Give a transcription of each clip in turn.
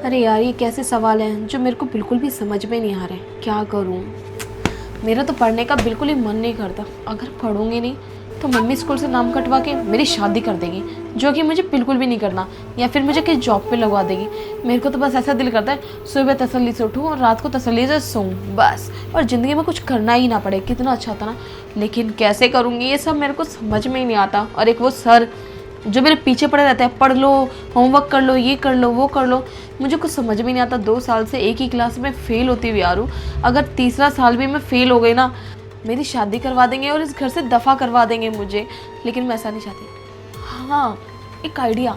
अरे यार, ये कैसे सवाल हैं जो मेरे को बिल्कुल भी समझ में नहीं आ रहे। क्या करूं? मेरा तो पढ़ने का बिल्कुल ही मन नहीं करता। अगर पढ़ूंगी नहीं तो मम्मी स्कूल से नाम कटवा के मेरी शादी कर देगी, जो कि मुझे बिल्कुल भी नहीं करना, या फिर मुझे किसी जॉब पे लगवा देगी। मेरे को तो बस ऐसा दिल करता है सुबह तसल्ली से उठूँ और रात को तसल्ली से सोऊं बस, और ज़िंदगी में कुछ करना ही ना पड़े। कितना अच्छा था ना। लेकिन कैसे करूँगी ये सब मेरे को समझ में ही नहीं आता। और एक वो सर जो मेरे पीछे पड़े रहते हैं, पढ़ लो, होमवर्क कर लो, ये कर लो, वो कर लो। मुझे कुछ समझ में नहीं आता। 2 साल से एक ही क्लास में फ़ेल होती हुई आ रही हूँ। अगर तीसरा साल भी मैं फ़ेल हो गई ना, मेरी शादी करवा देंगे और इस घर से दफ़ा करवा देंगे मुझे। लेकिन मैं ऐसा नहीं चाहती। हाँ, एक आइडिया,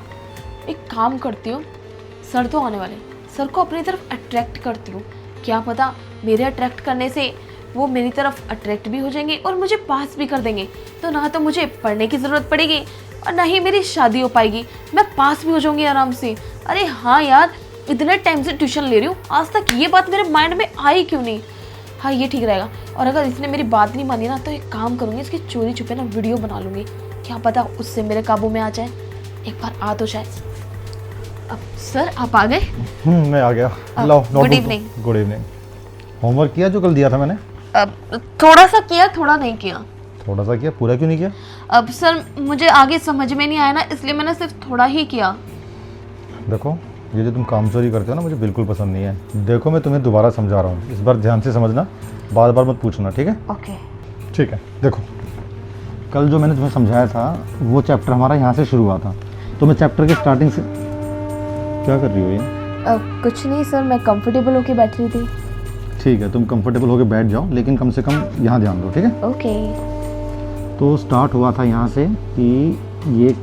एक काम करती हूँ। सर तो आने वाले, सर को अपनी तरफ अट्रैक्ट करती हूँ। क्या पता मेरे अट्रैक्ट करने से वो मेरी तरफ अट्रैक्ट भी हो जाएंगे और मुझे पास भी कर देंगे। तो ना तो मुझे पढ़ने की ज़रूरत पड़ेगी और ना ही मेरी शादी हो पाएगी। मैं पास भी हो जाऊंगी आराम से। अरे हाँ यार, इतने टाइम से ट्यूशन ले रही हूँ, आज तक ये बात मेरे माइंड में आई क्यों नहीं? हाँ, ये ठीक रहेगा। और अगर इसने मेरी बात नहीं मानी ना, तो एक काम करूँगी, इसकी चोरी छुपे ना वीडियो बना लूँगी। क्या पता उससे मेरे काबू में आ जाए। एक बार आ तो जाए। अब सर आप आ गए? मैं आ गया। Good evening. Good evening. Homework किया जो कल दिया था मैंने? थोड़ा सा किया, थोड़ा नहीं किया। थोड़ा सा किया, पूरा क्यों नहीं किया? अब सर मुझे आगे समझ में नहीं आया ना, इसलिए मैंने सिर्फ थोड़ा ही किया। देखो, ये जो तुम काम चोरी करते हो ना, मुझे बिल्कुल पसंद नहीं है। देखो, मैं तुम्हें दोबारा समझा रहा हूँ, इस बार ध्यान से समझना, बार बार मत पूछना, ठीक है? ओके। ठीक है। देखो, कल जो मैंने तुम्हें समझाया था वो चैप्टर हमारा यहाँ से शुरू हुआ था। तो मैं चैप्टर की स्टार्टिंग से क्या कर रही हो ये? कुछ नहीं सर, मैं कंफर्टेबल होके बैठ रही थी। ठीक है, तुम कंफर्टेबल होके बैठ जाओ, लेकिन कम से कम यहाँ ध्यान दो, ठीक है? ओके। तो स्टार्ट हुआ था यहाँ से कि ये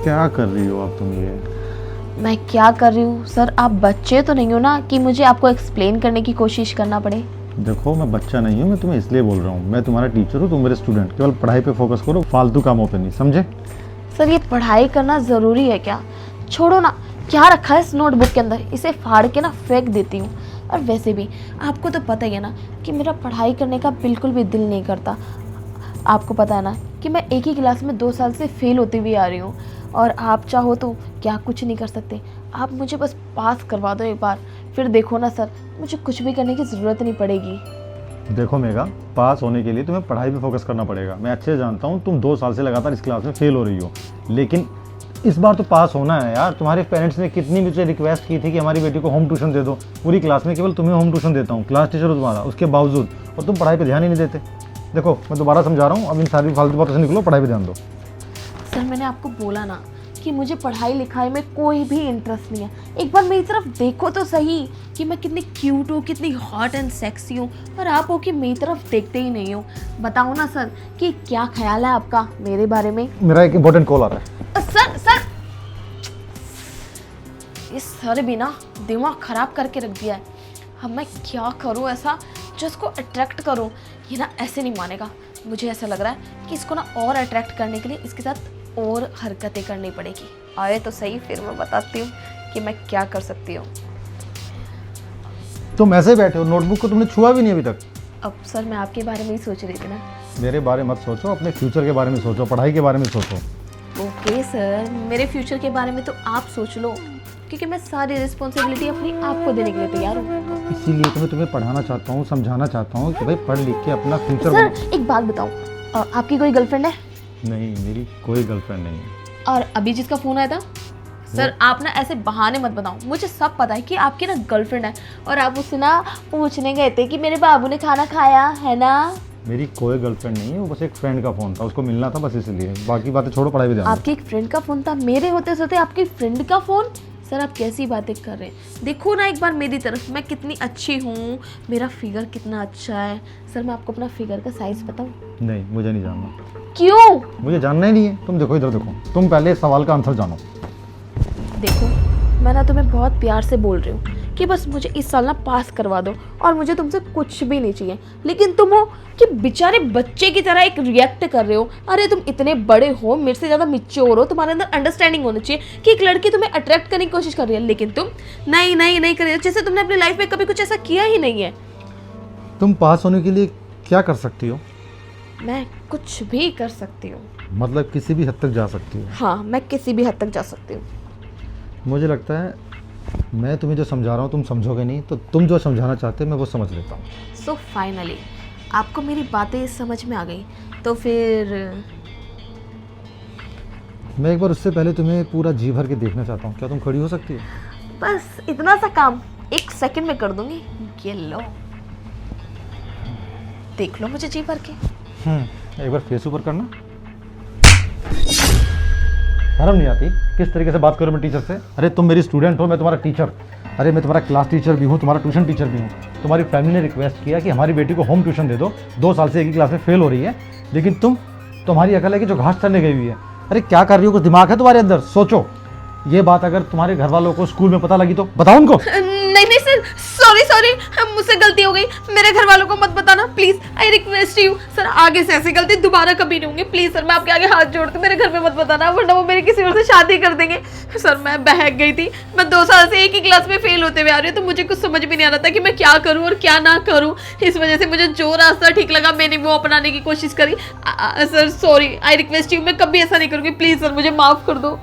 क्या कर रही हो आप तुम? ये मैं क्या कर रही हूँ सर? आप बच्चे तो नहीं हो ना कि मुझे आपको एक्सप्लेन करने की कोशिश करना पड़े। देखो, मैं बच्चा नहीं हूँ, मैं तुम्हें इसलिए बोल रहा हूँ। मैं तुम्हारा टीचर हूँ, तुम मेरे स्टूडेंट। केवल पढ़ाई पे फोकस करो, फालतू कामों पे नहीं, समझे? सर ये पढ़ाई करना ज़रूरी है क्या? छोड़ो ना, क्या रखा है इस नोटबुक के अंदर, इसे फाड़ के ना फेंक देती हूँ। और वैसे भी आपको तो पता ही है ना कि मेरा पढ़ाई करने का बिल्कुल भी दिल नहीं करता। आपको पता है ना कि मैं एक ही क्लास में 2 साल से फेल होती हुई आ रही हूँ, और आप चाहो तो क्या कुछ नहीं कर सकते। आप मुझे बस पास करवा दो एक बार, फिर देखो ना सर, मुझे कुछ भी करने की ज़रूरत नहीं पड़ेगी। देखो मेघा, पास होने के लिए तुम्हें पढ़ाई पे फोकस करना पड़ेगा। मैं अच्छे से जानता हूँ तुम 2 साल से लगातार इस क्लास में फेल हो रही हो, लेकिन इस बार तो पास होना है यार। तुम्हारे पेरेंट्स ने कितनी मुझे रिक्वेस्ट की थी कि हमारी बेटी को होम ट्यूशन दे दो। पूरी क्लास में केवल तुम्हें होम ट्यूशन देता हूँ, क्लास टीचर हो तुम्हारा, उसके बावजूद, और तुम पढ़ाई पे ध्यान ही नहीं देते। देखो, मैं दोबारा समझा रहा हूँ, अब इन सारी फालतू बातों से निकलो, पढ़ाई पे ध्यान दो। सर मैंने आपको बोला ना कि मुझे पढ़ाई लिखाई में कोई भी इंटरेस्ट नहीं है। एक बार मेरी तरफ देखो तो सही कि मैं कितनी क्यूट हूँ, कितनी हॉट एंड सेक्सी हूँ, और आप हो कि मेरी तरफ देखते ही नहीं हो। बताओ ना सर कि क्या ख्याल है आपका मेरे बारे में? मेरा एक इंपॉर्टेंट कॉल आ रहा है। सर इस सर भी ना दिमाग खराब करके रख दिया है। अब मैं क्या करूँ ऐसा जो इसको अट्रैक्ट करूँ? ये ना ऐसे नहीं मानेगा। मुझे ऐसा लग रहा है कि इसको ना और अट्रैक्ट करने के लिए इसके साथ और हरकतें करनी पड़ेगी। आए तो सही, फिर मैं बताती हूँ कि मैं क्या कर सकती हूँ। तुम ऐसे बैठे हो, नोटबुक को तुमने छुआ भी नहीं अभी तक। अब सर मैं आपके बारे में ही सोच रही थी ना। मेरे बारे मत सोचो, अपने फ्यूचर के बारे में सोचो, पढ़ाई के बारे में सोचो। ओके सर, मेरे फ्यूचर के बारे में तो आप सोच लो, क्योंकि मैं सारी रिस्पॉन्सिबिलिटी अपनी आप को देने के लिए तैयार हूँ। इसीलिए तो मैं तुम्हें पढ़ाना चाहता हूँ, समझाना चाहता हूँ कि भाई पढ़ लिख के अपना फ्यूचर सर एक बात बताओ, आपकी कोई गर्लफ्रेंड है? नहीं, मेरी कोई गर्लफ्रेंड नहीं है। और अभी जिसका फ़ोन आया था? सर आप ना ऐसे बहाने मत बताओ, मुझे सब पता है कि आपकी ना गर्लफ्रेंड है, और आप उससे ना पूछने गए थे कि मेरे बाबू ने खाना खाया है ना? मेरी कोई गर्लफ्रेंड नहीं है, वो बस एक फ्रेंड का फ़ोन था, उसको मिलना था बस, इसलिए। बाकी बातें छोड़ो, पढ़ाई पे ध्यान दो। आपकी एक फ्रेंड का फ़ोन था? मेरे होते सोते आपकी फ्रेंड का फ़ोन? सर आप कैसी बातें कर रहे हैं? देखो ना एक बार मेरी तरफ, मैं कितनी अच्छी हूँ, मेरा फिगर कितना अच्छा है। सर मैं आपको अपना फिगर का साइज़ बताऊँ? नहीं, मुझे नहीं जानना। क्यों? मुझे जानना ही नहीं है। तुम देखो, इधर देखो, तुम पहले इस सवाल का आंसर जानो। देखो, मैं ना तुम्हें बहुत प्यार से बोल रही हूँ कि बस मुझे इस साल ना पास करवा दो, और मुझे तुमसे कुछ भी नहीं चाहिए। लेकिन तुम हो कि बेचारे बच्चे की तरह एक रिएक्ट कर रहे हो। अरे तुम इतने बड़े हो, मेरे से ज़्यादा मैच्योर हो, तुम्हारे अंदर अंडरस्टैंडिंग होनी चाहिए कि एक लड़की तुम्हें अट्रैक्ट करने की कोशिश कर रही है, लेकिन तुम नहीं कर रही हो, जैसे तुमने अपनी लाइफ में कभी कुछ ऐसा किया ही नहीं है। तुम पास होने के लिए क्या कर सकती हो? मैं कुछ भी कर सकती हूँ। मतलब किसी भी हद तक जा सकती हो? हाँ, मैं किसी भी हद तक जा सकती हूँ। मुझे लगता है मैं तुम्हें जो समझा रहा हूँ तुम समझोगे नहीं, तो तुम जो समझाना चाहते हो मैं वो समझ लेता हूँ। सो फाइनली आपको मेरी बातें समझ में आ गई, तो फिर मैं एक बार उससे पहले तुम्हें पूरा जी भर के देखना चाहता हूँ, क्या तुम खड़ी हो सकती हो? बस इतना सा काम 1 सेकंड में कर दूंगी। ये लो, देख लो मुझे जी भर के। एक बार फेस ऊपर करना। शर्म नहीं आती किस तरीके से बात करो मैं टीचर से? अरे तुम मेरी स्टूडेंट हो, मैं तुम्हारा टीचर। अरे मैं तुम्हारा क्लास टीचर भी हूँ, तुम्हारा ट्यूशन टीचर भी हूँ। तुम्हारी फैमिली ने रिक्वेस्ट किया कि हमारी बेटी को होम ट्यूशन दे दो, 2 साल से एक ही क्लास में फेल हो रही है, लेकिन तुम्हारी अकल है कि जो घास चढ़ने गई हुई है। अरे क्या कर रही हो? कुछ दिमाग है तुम्हारे अंदर? सोचो, ये बात अगर तुम्हारे घर वालों को स्कूल में पता लगी तो बताओ उनको। नहीं सर, सॉरी मुझसे गलती हो गई। मेरे घर वालों को मत बताना please, I request you sir. आगे से ऐसी गलती दोबारा कभी नहीं होंगी प्लीज सर। मैं आपके आगे हाथ जोड़ती हूँ, मेरे घर में मत बताना, वरना वो मेरी किसी और से शादी कर देंगे। सर मैं बहक गई थी, मैं 2 साल से एक ही क्लास में फेल होते हुए आ रही हूँ, तो मुझे कुछ समझ भी नहीं आ रहा था कि मैं क्या करूँ और क्या ना करूँ। इस वजह से मुझे जो रास्ता ठीक लगा मैंने वो अपनाने की कोशिश करी। Sir sorry, I request you, मैं कभी ऐसा नहीं करूँगी प्लीज सर, मुझे माफ कर दो।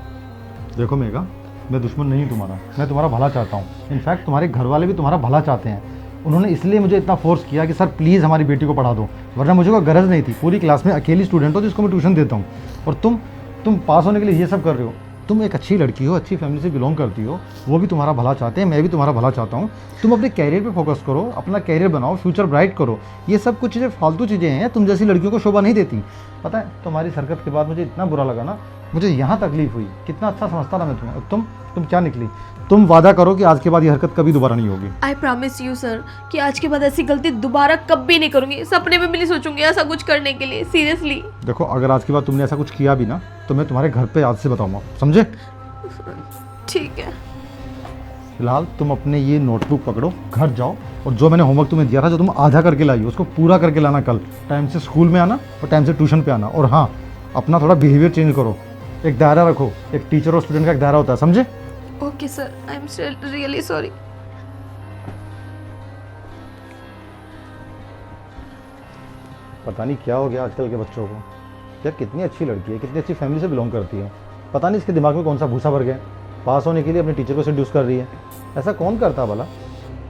देखो मेघा, मैं दुश्मन नहीं हूँ तुम्हारा, मैं तुम्हारा भला चाहता हूँ। इनफैक्ट तुम्हारे घर वाले भी तुम्हारा भला चाहते हैं। उन्होंने इसलिए मुझे इतना फोर्स किया कि सर प्लीज़ हमारी बेटी को पढ़ा दो, वरना मुझे कोई गरज नहीं थी। पूरी क्लास में अकेली स्टूडेंट हो जिसको मैं ट्यूशन देता हूँ, और तुम पास होने के लिए ये सब कर रहे हो। तुम एक अच्छी लड़की हो, अच्छी फैमिली से बिलोंग करती हो, वो भी तुम्हारा भला चाहते हैं, मैं भी तुम्हारा भला चाहता हूँ। तुम अपने कैरियर पे फोकस करो, अपना कैरियर बनाओ, फ्यूचर ब्राइट करो। ये सब कुछ चीज़ें फालतू चीज़ें हैं, तुम जैसी लड़कियों को शोभा नहीं देती। पता है तुम्हारी हरकत के बाद मुझे इतना बुरा लगा ना, मुझे यहाँ तकलीफ हुई। कितना अच्छा समझता था मैं तुम्हें, और तुम क्या निकली। तुम वादा करो कि आज के बाद ये हरकत कभी दोबारा नहीं होगी। आई प्रॉमिस यू सर कि आज के बाद ऐसी गलती दोबारा कभी नहीं करूंगी। सपने में भी नहीं सोचूंगी ऐसा कुछ करने के लिए, सीरियसली। देखो अगर आज के बाद तुमने ऐसा कुछ किया भी ना, तो मैं तुम्हारे घर पे आज से बताऊंगा, समझे? ठीक है। फिलहाल तुम अपने ये नोटबुक पकड़ो, घर जाओ, और जो मैंने होमवर्क तुम्हें दिया था, जो तुम आधा करके लाई हो, उसको पूरा करके लाना। कल टाइम से स्कूल में आना और टाइम से ट्यूशन पे आना। और हाँ, अपना थोड़ा बिहेवियर चेंज करो, एक दायरा रखो। एक टीचर और स्टूडेंट का एक दायरा होता है, समझे? Okay sir, I am really sorry. पता नहीं क्या हो गया आजकल के बच्चों को। यार कितनी अच्छी लड़की है, कितनी अच्छी फैमिली से बिलोंग करती है, पता नहीं इसके दिमाग में कौन सा भूसा भर गया। पास होने के लिए अपने टीचर को सेड्यूस कर रही है। ऐसा कौन करता भला?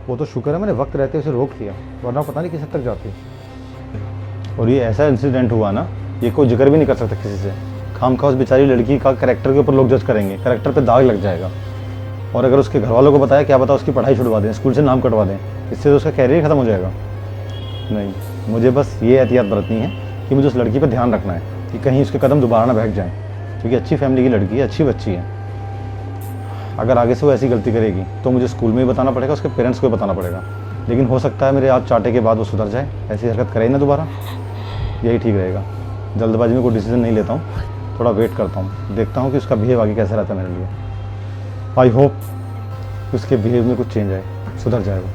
वो तो शुक्र है मैंने वक्त रहते उसे रोक लिया, वरना पता नहीं किस हद तक जाती। और ये ऐसा इंसिडेंट हुआ ना, ये कोई जिक्र भी नहीं कर सकता किसी से। खामखा उस बेचारी लड़की का कैरेक्टर के ऊपर लोग जज करेंगे, कैरेक्टर पे दाग लग जाएगा। और अगर उसके घर वालों को बताया, क्या पता उसकी पढ़ाई छुड़वा दें, स्कूल से नाम कटवा दें, इससे तो उसका कैरियर खत्म हो जाएगा। नहीं, मुझे बस ये एहतियात बरतनी है कि मुझे उस लड़की पर ध्यान रखना है कि कहीं उसके कदम दोबारा ना बहक जाएँ, क्योंकि अच्छी फैमिली की लड़की है, अच्छी बच्ची है। अगर आगे से वो ऐसी गलती करेगी तो मुझे स्कूल में भी बताना पड़ेगा, उसके पेरेंट्स को भी बताना पड़ेगा। लेकिन हो सकता है मेरे हाथ चाटे के बाद वो सुधर जाए, ऐसी हरकत करे ही ना दोबारा। यही ठीक रहेगा। जल्दबाजी में कोई डिसीजन नहीं लेता हूँ, थोड़ा वेट करता हूँ, देखता हूँ कि उसका बिहेव आगे कैसा रहता है मेरे लिए। आई होप उसके बिहेव में कुछ चेंज आए, सुधर जाएगा।